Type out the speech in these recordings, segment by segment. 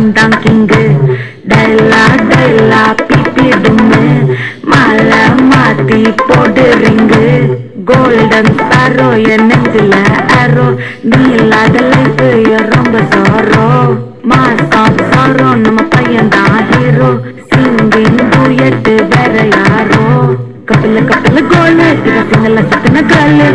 நான் தான் king. டைலா டைலா BP டும்மு, மாலை மாத்தி போட்டு ரிங்கு. கோல்டன் ஸ்பாரோ என் நெஞ்சில ஆரோ, நீ இல்லாத லைஃப் ரொம்ப சோரோ. மாசம் சாரோ நம்ம பையன் தான் ஹீரோ, சிங்கிங் டூயட் வேற யாரோ. கப்பல கப்பல கோலு இவ சிங்கல சத்தன காலு,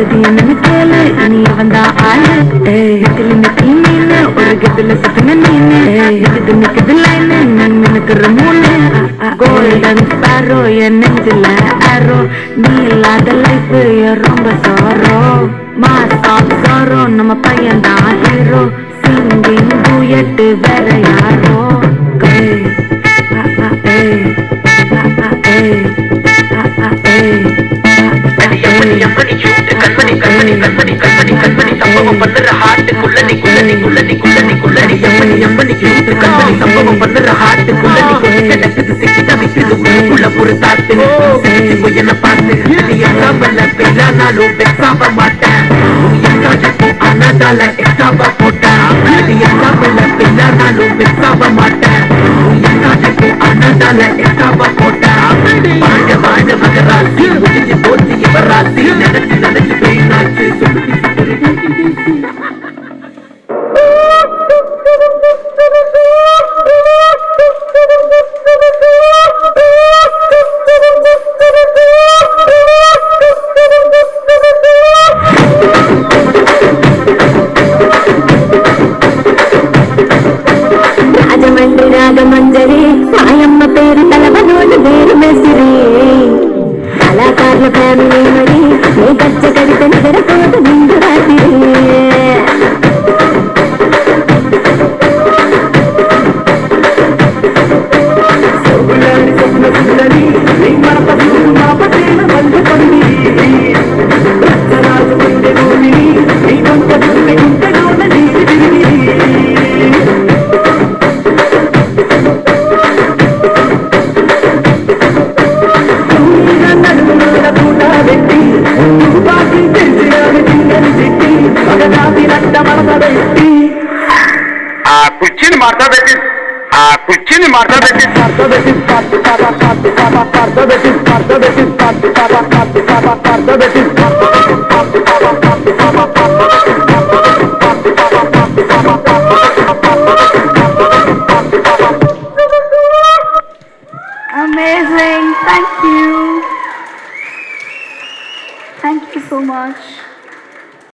இது என்னன்னு கேளு இனி வந்தா ஆளு. நெத்தில நெத்தி மீனு ஒரு கெத்துல சத்தன நீனு, இது நிக்குது லைனு நான் நினைக்கிற மூணு. கோல்டன் ஸ்பாரோ என் நெஞ்சில ஆரோ, நீ இல்லாத லைஃப் ரொம்ப சோரோ. மாசம் சாரோ நம்ம பையன் தான் ஹீரோ, சிங்கிங் டூயட் வேற யாரோ. சம்பவம் பண்ணுற ஹார்ட்டுக்குள்ள நீ குள்ள நீ குள்ள நீ குள்ள நீ குள்ள நீ எம்மணி கல்பனி சம்பவம் பண்ணுற ஹார்ட்டுக்குள்ள நீ கிடக்குது சிக்கி தவிக்குது உள்ள ஒரு தாத்து என்ன பார்த்து நீ எக்ஸாம்பிள் பெய்யானாலும் எக்ஸாம்ப மாட்டேன். ஆனாதால எக்ஸாம்ப போட்டேன். நீ எக்ஸாம்பிள் பெய்யானாலும் எக்ஸாம்ப மாட்டேன். ஆனாதால எக்ஸாம்ப போட்டேன். வாழ வாழ மகராசி முடிஞ்சு போச்சு இவராசி, நினைச்சு நினைச்சு பெயினாச்சு రాగమంజరి మాయమ్మ పేరు తలవనోడు వేరు మెసిరి. కళాకారుల ఫ్యామిలీ మరి నీ గచ్చ కడితే నిద్రపోదు నిండు రాత్రి. కుర్చీని మాట్లాడబెట్టి కుర్చీని మాట్లాడబెట్టి Amazing, thank you so much.